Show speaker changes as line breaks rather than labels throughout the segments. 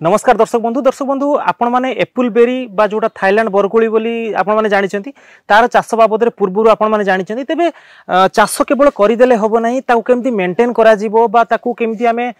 नमस्कार दर्शक बंधु आपण माने एप्पल बेरी बा जोटा थाईलैंड बरकोली बोली आपण माने जानिछंती तार चाष बाबद पूर्व आपण माने जानिछंती तेबे चाष केवल करदेले हबो नाही ताकू केमती मेंटेन करा जीवो बा ताकू केमती आमे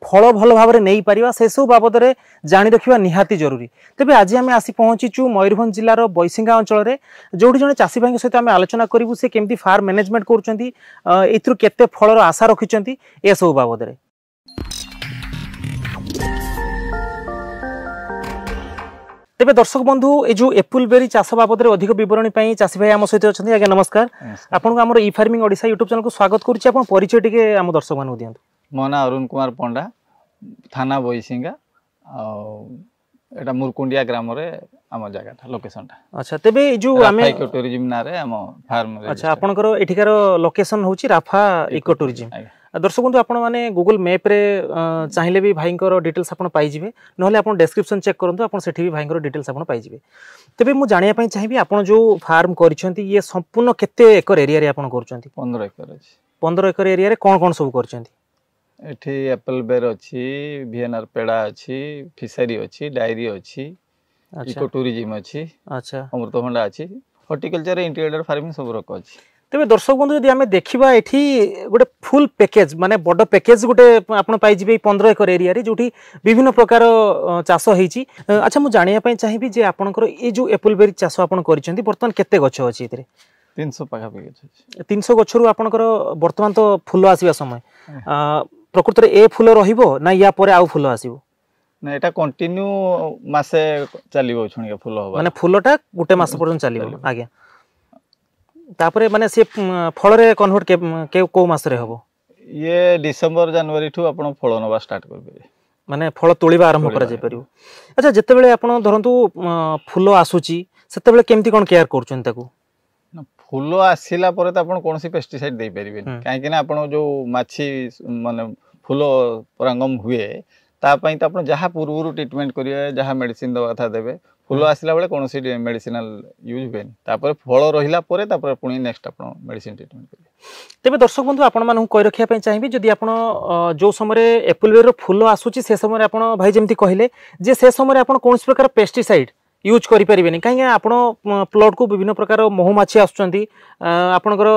फल भल भाव नै पारिबा से सब बाबद रे जानि रखिबा निहाती जरूरी। तेबे आज आमे आसी पहुंचीचु मयूरभंज जिल्लार बैसिंगा अंचल रे जोडी जने चासी भाई सहित आमे आलोचना करिवु से केमती फार्म मैनेजमेंट करूचंती एथुर केते फलर आशा रखिचंती ए सब बाबद रे। तेबे दर्शक बंधु ए जो एप्पल बेरी चाष बाबद अधिक बरणी चाषी भाई आम सहित अच्छा। आज्ञा नमस्कार, आपन को ई फार्मिंग ओडिशा यूट्यूब चैनल को स्वागत करुच्ची। आपन परिचय टिके आम दर्शक मानू दियंतु। मो ना
अरुण कुमार पंडा, थाना बैसिंगा, एटा मुरकुंडिया ग्राम रे आम जगह लोकेशन टा। अच्छा, तेबे जो आमे इको टूरिज्म ना रे आम फार्म रे। अच्छा, आपन को एठिकार लोकेशन होची राफा इको टूरिज्म। दर्शक बंधु आपण माने गूगल मैप रे चाहिले भी भाई डिटेल्स आपण पाई जिवे, नहले आपण डिस्क्रिप्शन चेक करंतु, आपण सेठी भी भाई डिटेल्स आपण पाई जिवे। तबे मु जानिया पई चाहिबी आपण जो फार्म करिसंती ये संपूर्ण केते एकर एरिया रे आपण करचंती? 15 एकर अछि। 15 एकर एरिया रे कोन सब करचंती? एठी एप्पल बेर अछि, वीएनआर पेड़ा अछि, फिशरी अछि, डायरी अछि, इको टूरिज्म अछि, अच्छा अमृतभंडा अछि, हॉर्टिकल्चर इंटीरियर फार्मिंग सब रक अछि।
तेरे दर्शक बंधु यदि आम देखा ये गोटे फुल पैकेज माने बड़ पैकेज गोटे आपन पाई जिवे 15 एकर एरिया रे जोठी विभिन्न प्रकार चाष होईची। अच्छा, मु जानिया पई चाहिबी जे आपनकर ए जो एप्पल बेरी चाष आपन करिसेंती वर्तमान केते गछ अछि एतरे?
300 पाखा पे गछ अछि।
300 गछरु आपनकर वर्तमान तो फूल आसीबा समय प्रकृत रे ए फूल रहिबो ना या परे आउ फूल आसीबो?
ना एटा कंटिन्यू मासे चलिबो छुनिया फूल होबा
माने फूलटा गुटे मास पर्यंत चलिबो। आज्ञा तापरे माने से फल रे कन्वर्ट के को मास रे हबो?
ये डिसेंबर जनवरी ठू आपण फल नबा स्टार्ट करबे,
माने फल तोलिबा आरंभ करा जे परिबो। अच्छा, जत्ते बेले आपण धरंतु फूल आसुची सेते बेले केमती कोन केयर करचन ताकू?
फूल आसिला परे त आपण कोनसी पेस्टिसाइड दे परिबे, काहे कि ना आपण जो माछी माने फूल परागम हुए ता पई त आपण जहा पूर्वरु ट्रीटमेंट करिए, जहा मेडिसिन दवा था देबे, फूल आसिला बेले कोनसी मेडिसिनल यूज बेन, तापर फल रहिला परे तापर पुनी नेक्स्ट आपण मेडिसिन ट्रीटमेंट करिए।
तेबे दर्शक बंधु आपण मानू कहि रखिया पई चाहिबी जदि आपण जो समय एप्पल बेर फूल आसुची से समय आपण भाई जेमती कहिले जे से समय आपण कोनसी प्रकार पेस्टिसाइड यूज करि परिबेनी, काहे आपण प्लॉट को विभिन्न प्रकार महुमाछी आसुचंती, आपणकर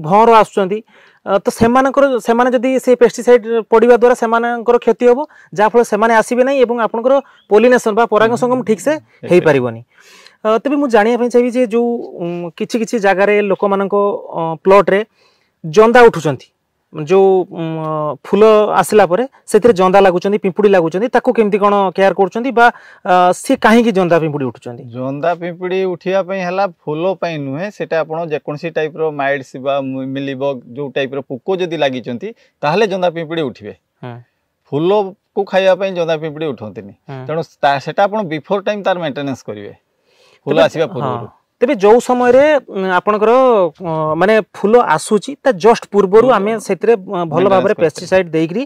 भौर आसुचंती, तो सेमाने जदि से पेस्टिसाइड पड़िबा द्वारा सेमानकर क्षति होबो, जा फल सेमाने आसीबे नै एवं आपणकर पोलिनेशन बा पराग संगम ठीक से हेई परिबोनी। तबे मु जानिया पई चाहिबी जे जो किछि किछि जागा रे लोक मानको प्लॉट रे जंदा उठुचंती, जो फूल आसिला परे सेथिरे जंदा लागुचंती, पिंपुडी लागुचंती, ताको केमती कोन केयर करचंती बा से काहे कि जंदा पिंपुडी उठुचंती?
जंदा पिंपुडी उठिया पई हला फूल पई नुहे, सेटा आपण जे कोनसी टाइप रो माइट्स बा मिलीबग जो टाइप रो पोको जदी लागिचंती ताहले जंदा पिंपुडी उठिबे। फूल को खाइया पई जंदा पिंपुडी उठंतीनी, तणो सेटा आपण बिफोर टाइम तार मेंटेनेंस करिवे फूल आसीबा पूर्व।
तेबे जो समय रे आपनकर माने फूल आसुची ता जस्ट पूर्वरु आमे सेतरे भलो भाबरे पेस्टिसाइड देइकरी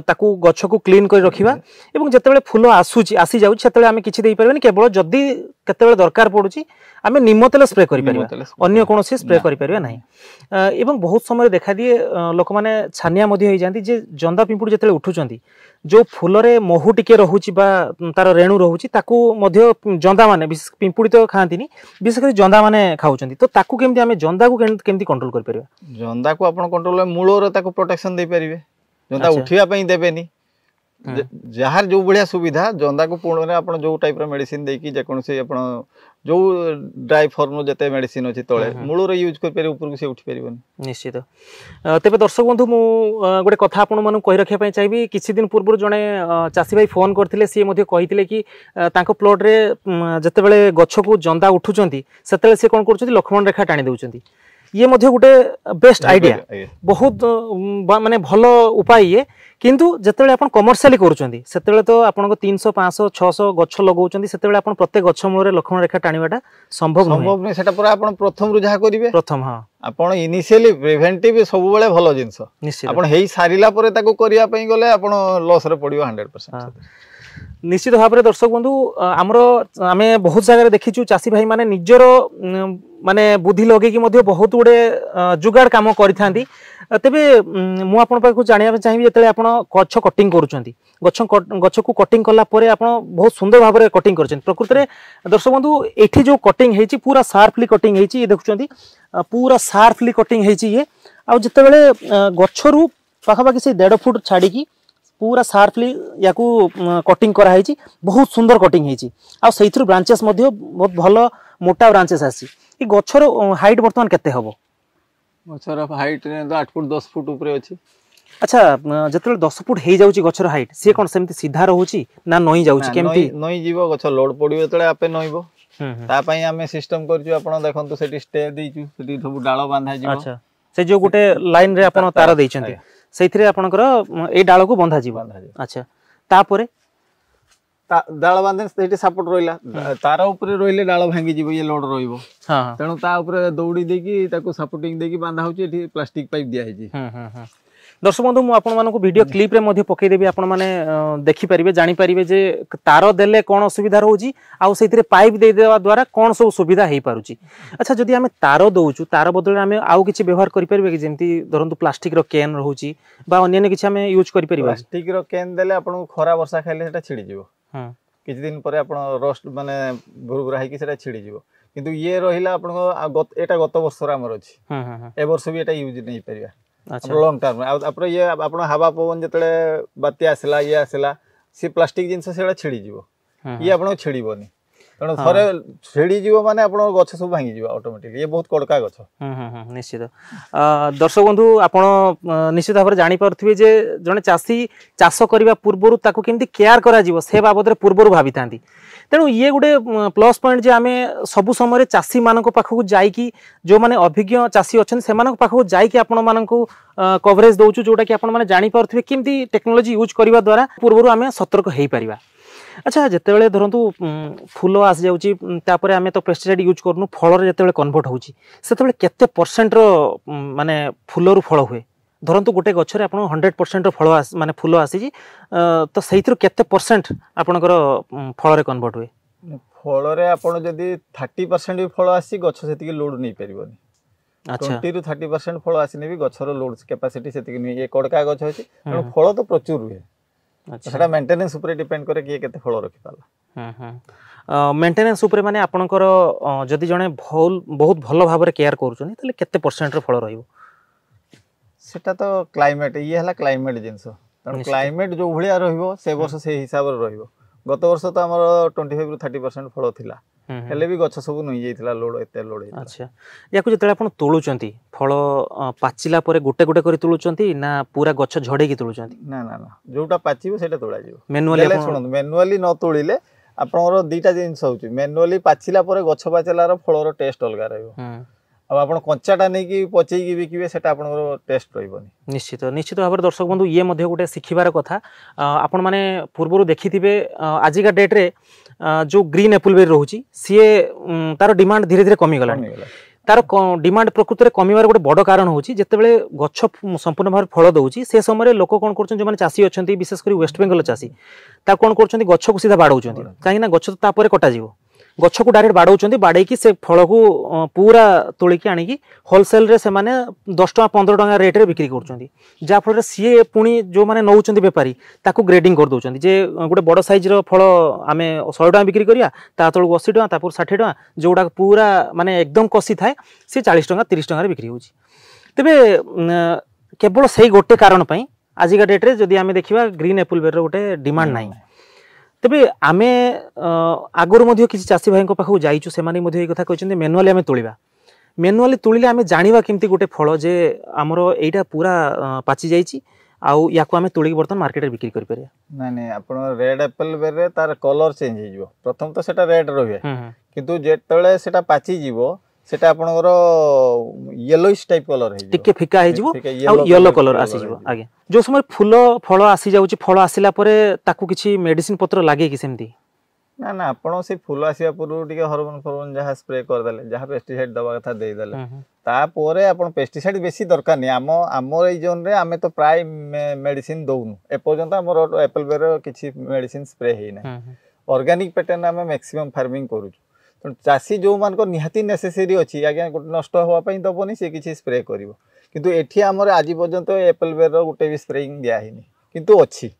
ताकू गछ को क्लीन कर रखिबा, एवं जतेबेले फूल आसुची आसी जाउ सेतेबेले आमे किछि देइ परबेनी, केवल जदी केतेबेले दरकार पडुची आमे निम्न तेल स्प्रे करि परिबा, अन्य कोनोसी स्प्रे करि परिबा नाही। एवं बहुत समय देखा दिए लोक माने छानिया मधि होई जांती जे जंदा पिंपुडी जतेबेले उठुचंती जो फूल रे महु टिके रहुची बा तार रेणु रहुची ताकू मध्य जंदा माने पिंपुडी तो खांतीनी, विशेष कर जंदा माने खाउचंती, तो ताकू केमती आमे जंदा को केमती कंट्रोल कर परिबा?
जंदा को आपण कंट्रोल मूल रे ताकू प्रोटेक्शन दे परिबे, जंदा उठिया पई देबेनी, जहार जो बढ़िया सुविधा जंदा को पूर्ण रे आपण जो टाइप रो मेडिसिन देकी जे कोनसे आपण जो ड्राई फॉर्म जते मेडिसिन अछि तळे मूल रे यूज कर पेरे ऊपर को से उठी परिबनी
निश्चित। तेबे दर्शक बंधु मु गोटे कथा आपण मानु कहि रखिया पई चाहिबी, किछि दिन पूर्व जने चासी भाई फोन करथिले, सी मध्ये कहिथिले कि तांको प्लॉट रे जते बेले गछ को जंदा उठुचंती सेतेले से कोन करचंती लक्ष्मण रेखा टाणी देउचंती। ये मध्ये गोटे बेस्ट आइडिया, बहुत माने भलो उपाय ये, किंतु जतेबेले आपण कमर्शियली करूचंती सेतेबेले तो आपनको 300 500 600 गछ लगौचंती, सेतेबेले आपण प्रत्येक गछ मूल रे लक्ष्मण रेखा टाणीबाटा संभव
नै, सेटा पूरा आपण प्रथम रु जहा करिवे प्रथम।
हां,
आपण इनिशियली प्रिवेंटिव सब बेले भलो जिंस आपण हेई सारिला परे ताको करिया पई गले आपण लॉस रे पडियो 100%।
निश्चित भाव में दर्शक बंधु आमर आमे बहुत जगह देखीचु चासी भाई माने निजर माने बुद्धि लगे बहुत गुड़े जुगाड़ काम करि थांती। तेबे मु आपन पाखु जानिया चाहिबी जतले आपण गछ कटिंग करूछंती गछ को कटिंग कला परे आपण बहुत सुंदर भाव में कटिंग करछन प्रकृत रे दर्शक बंधु एठी जो कटिंग हेची पूरा शार्पली कटिंग हेची ये देखुछंती पूरा शार्पली कटिंग हेची ये आ जते बेले गछरु पाखापाखि से 1.5 फुट छाड़ी की पूरा शार्पली याकू कटिंग करा हेची बहुत सुंदर कटिंग हेची आ सेइथुर ब्रांचेस मध्ये बहुत भलो मोटा ब्रांचेस आसी ई गछर हाइट वर्तमान केते हबो
गछर हाइट ने 8 फुट 10 फुट ऊपर अछि
अच्छा जतले 10 फुट हे जाउची गछर हाइट से कोन सेमति सीधा रहउची ना नई जाउची केमति
नई जीवो गछ लोड पडिबो तळे आपे नईबो ता पई हमें सिस्टम करजु आपण देखंतु सेठी स्टे देइचु सेठी सब डाळ बांधा जीवो
अच्छा से जो गुटे लाइन रे आपण तार देइचंती सेथिरे आपणकर ए डाळ को बंधा जीवो अच्छा तापरे
डाळ बांधे सेठी सपोर्ट रोइला तार ऊपर रोइले डाळ भांगी जीवो ये लोड रोइबो हां तेनु ता ऊपर दौड़ी देकी ताको सपोर्टिंग देकी बांधा होची एठी प्लास्टिक पाइप दिया हेची
दर्शक बंधु मुझे वीडियो क्लिप रे पकईदेवी आपण मैंने देखिपारे जानीपारे जे तार देले कौन असुविधा रोची आउ से पाइप देदेवा द्वारा कौन सब सुविधा हो पारुची अच्छा जदि आम तार दौचु तार बदल आम आउ किसी व्यवहार करें कि जमी धरतु प्लास्टिक केन रोची अन्य किसी आम यूज कर
प्लास्टिक रेन देले आपन खरा वर्षा खाइले सेटा छिड़ी जिवो किछि दिन परे आपण रोस्ट माने भुरभुरा हेकी सेटा छिड़ी जिवो किंतु ये रहिला आपण एटा गत वर्ष रा हमर अछि ए वर्ष भी एटा यूज नहीं परिया अच्छा लॉन्ग टर्म आपन ये आपण हवा पवन जतले बाती आसला ये आसला सी प्लास्टिक जिंस सेटा छिड़ी जिवो ये आपण छिड़ीबोनी तण थरे छिड़ी जिवो माने आपण गछ सब भांगी जिवो ऑटोमेटिकली ये बहुत कड़का गछ
निश्चित दर्शक बंधु आपण निश्चित भाव जानि परथिबे जे जने चासी चाष करबा पूर्वरु ताको केमती केयर करा जिवो से बाबद रे पूर्वरु भाबितांती तेणु ये गोटे प्लस पॉइंट जे आमे सबु समय चाषी मानक पाखकु जाईकी जो माने अभिज्ञ चाषी अछन से मानक पाखकु जाईकी आपण मानकु कवरेज दोचु जोटा कि आपण माने जानि परथिबे केमती टेक्नोलॉजी यूज करबा द्वारा पूर्वरु आमे सतर्क हेई परिबा अच्छा जितेबाला धरतु फूल आसी जाऊँगी तापर आम तो पेस्टिसाइड यूज करूँ फल जिते कन्वर्ट होची केते परसेंट माने फूल फल हुए धरतु गोटे गच्छरे आप 100% फल माने फूल आसी तो से केते परसेंट आपणकर फल रे कन्वर्ट हुए
फल रे आपण जदी 30% भी फल आसी गछ सेतिकी लोड नहीं परिबनी अच्छा 20 ରୁ 30% फल आसीने भी गछर लोड कैपेसिटी सेतिकी नहीं ये कड़का गछ होची फल तो प्रचुर हुए अच्छा सेटा मेंटेनेंस ऊपर डिपेंड करे कि केते फल रखि पाला
मेंटेनेंस ऊपर माने आपणकर जदी जणे बहुत भलो भाबरे केयर करूछनी तले केते परसेंट रो फल रहइबो
सेटा तो क्लाइमेट ये हला क्लाइमेट जिंस क्लाइमेट जो भलिया रहइबो से वर्ष से हिसाब रे रहइबो गत वर्ष तो हमर 25 ରୁ 30% फल थिला हेले भी गछ सब नई जाइतला लोड एते लोड
अच्छा याकु जतले आपण तोलुचंती फल पाचिला परे गोटे गोटे करी तोलुचंती ना पूरा गछ झडे की तोलुचंती
ना ना ना जोटा पाचिबो सेटा तोला जिवो मैनुअली सुनन मैनुअली न तोलिले आपनरो दीटा जिंस होची मैनुअली पाचिला परे गछ पाचलार फलर टेस्ट अलगा रहइबो अब आपण कंचाटा नै कि पचै कि बिकिबे सेटा आपनरो टेस्ट रहइबोनी
निश्चित निश्चित भाव दर्शक बंधु ये मध्ये गोटे शिखिबार कथा आपण माने पूर्वरु देखिथिबे आजिका डेट रे जो ग्रीन एप्पल बेरी रोची सी तार डिमांड धीरे धीरे कमी गला तार डिमांड प्रकृत में कमिवार गोटे बड़ कारण होची जेतेबेले गछ संपूर्ण भाव फल दउची से समय लोक कोन करछन जो माने चासी अछंती विशेष करी वेस्ट बेंगल चासी ता कोन करछंती गछ को सीधा बाडौचंती काहे ना गछ ता परे कटा जीवो गछ को डायरेक्ट बाडौचंती बाडैकी से फल को पूरा तोलिकी आनिकी होलसेल रे से माने 10 टका 15 टका रेट रे बिक्री करछंती जा फल रे सी पुनी जो माने नौचंती व्यापारी ताको ग्रेडिंग कर दउचंती जे गोटे बड़ साइज रो फल आमे 100 टका बिक्री करिया ता तळको 80 टका तापुर 60 टका जोडा पूरा माने एकदम कसी थाए से 40 टका 30 टका रे बिक्री होची तबे केवल सही गोटे कारण पई आजिका डेट रे जदी आमे देखिबा ग्रीन एप्पल बेर रो गोटे डिमांड नाही तेबे आमे आगुर मध्य किसी चासी भाई पाखु जाइछु से माने मध्य ए कथा कहछन्ते मैनुअली आमे तोलिबा मैनुअली तोलिले आमे जानिबा केमती गोटे फल जे हमरो एटा पूरा पाची जाइछि आउ याको आमे तोलिक बर्तन मार्केट रे बिक्री करि परिया
नै नै आपण रेड एप्पल बेर रे तार कलर चेंज हे जिवो प्रथम तो सेटा रेड रहबे किंतु जेतळे सेटा पाची जिवो सेटा आपनकर येलोइश टाइप कलर हे
टिके फिका हे जिवो आ येलो कलर आसी जिवो आगे जो समय फूल फल आसी जाउची फल आसिला परे ताकू किछि मेडिसिन पत्र लागे कि सेमती
ना ना आपण से फूल आसिया पूर्व टिके हार्मोन फॉर्मोन जहा स्प्रे कर देले जहा पेस्टिसाइड दबा कथा दे देले ता परे आपण पेस्टिसाइड बेसी दरकार नै हमर ए जोन रे आमे तो प्राय मेडिसिन दउनु ए पर्यंत हमर एप्पल बेर किछि मेडिसिन स्प्रे हे नै ऑर्गेनिक पैटर्न आमे मैक्सिमम फार्मिंग करू चासी जो मान को निहाती नेसेसरी अछि आगे गोटे नष्ट होवा पई दबोनी से किछि स्प्रे करिवो किंतु एठी हमर आज पर्यंत एप्पल बेर गोटे भी स्प्रेइंग दिया हिनी
किंतु अच्छी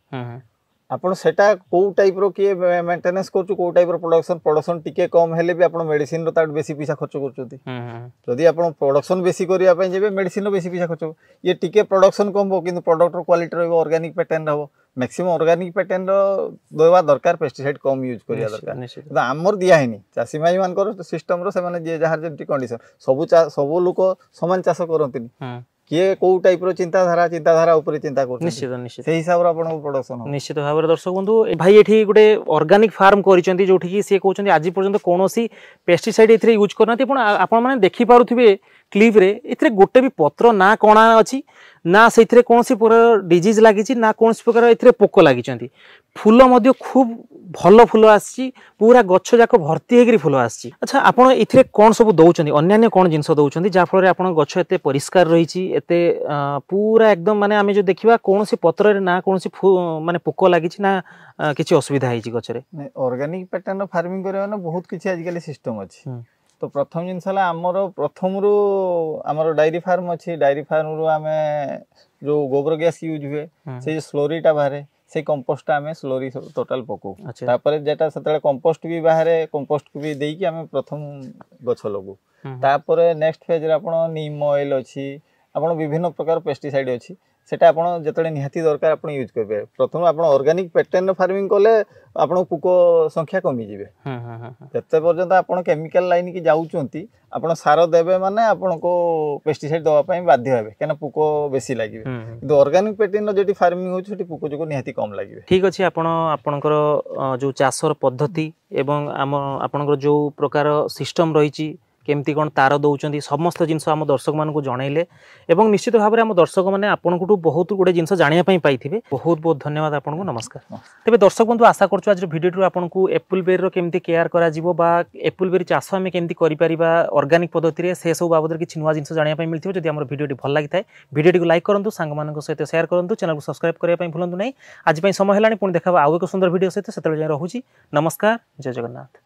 आपण सेटा को टाइप रो किए मेंटेनेंस करछु को टाइप रो प्रोडक्शन टिके कम हेले भी आपण मेडिसिन रो ताट बेसी पैसा खर्च करछुती जदी आपण प्रोडक्शन बेसी करिया पय जेबे मेडिसिन रो बेसी पैसा खर्च ये टिके प्रोडक्शन कम हो किंतु प्रोडक्ट रो क्वालिटी रो ऑर्गेनिक पैटर्न रहबो मैक्सिमम ऑर्गेनिक पैटर्न रो दोवा दरकार पेस्टिसाइड कम यूज करिया दरकार हमर दिया हेनी चासी माई मान कर सिस्टम रो से माने जे जहार जेंटी कंडीशन सब लोक समान चाष करंतिनी किए को टाइप रो चिंताधारा ऊपर चिंता कर
निश्चित निश्चित
से हिसाब रो आपण प्रोडक्शन
निश्चित भाव रे दर्शक बंधु भाई एठी गुटे ऑर्गेनिक फार्म करिसेंती जोठी कि से कहउछंती आज पर्यंत कोनोसी पेस्टिसाइड इथरे यूज करनाती पण आपण माने देखि पारुथिबे क्लिप रे इथरे गोटे भी पत्र ना कोणा अछि ना सेथिरे कोनोसी प्रकार डिजीज लागिछि ना कोनोसी प्रकार इथरे पोक लागिचंती फूल मध्य खूब भल फूल आछि पूरा गच्छ जाक भर्ती हेकरी फूल आछि अच्छा आपण इथरे कोन सब दउचंती अन्य कोन जिंस दउचंती जा फल रे आपण गच्छ एते परिष्कार रहिछि एते पूरा एकदम माने आमे जो देखिबा कोनोसी पत्र रे ना कोनोसी माने पोक लागिछि ना किछि असुविधा हिछि गच्छ रे
ऑर्गेनिक पैटर्न फार्मिंग करे माने बहुत किछि आजकल सिस्टम अछि तो प्रथम जिनस आमर प्रथम रु आमर डायरी फार्म अच्छी डायरी फार्म रु आमे जो गोबर गैस यूज हुए से स्लोरीटा बाहर से कंपोस्ट आम स्लोरी टोटाल पकऊ तापर जेटा सेतले कंपोस्ट भी बाहर कंपोस्ट को भी देकी आमे प्रथम गछ लगू तापर नेक्स्ट फेज रे आपण नीम ऑयल अछि आपण विभिन्न प्रकार पेस्टिसाइड अछि सेटा आपण जेतले निहाती दरकार आपण यूज करबे प्रथम आपण ऑर्गेनिक पैटर्न फार्मिंग कोले आपण पुको संख्या कमी जिवे जते पर्यंत आपण केमिकल लाइन की जाउचंती आपण सार देबे माने आपण को पेस्टिसाइड दवा पई बाध्य हेबे केना पुको बेसी लागिवे किंतु ऑर्गेनिक पैटर्न जेटी फार्मिंग होछ सेटी पुको जको निहाती कम लागिवे
ठीक अछि आपण आपनकर जो चासर पद्धति एवं आपनकर जो प्रकार सिस्टम रहिछि केमती कौन तार दौरान समस्त जिनस आम दर्शक मानक जनइले एवं निश्चित भाव में आम दर्शक मैंने आपको बहुत गुड़े जिन जानापी पाई बहुत बहुत धन्यवाद आपको नमस्कार तेज दर्शक बंधु आशा करूँ आज भिडियो आपको एप्पल बेरी केमती केयर करा एप्पल बेरी चाष आम केमती ऑर्गेनिक पद्धति से सब बाबद किसी नुआ जिन जानापी मिलती जब आम भिडियो भल लगी था भिडियो को लाइक करूँ सांग सहित सेयार करूँ चैनल को सब्सक्राइब करने भूलु ना आज समय है पुणी देखा आउ एक सुंदर भिडियो सहित से रोचे नमस्कार जय जगन्नाथ।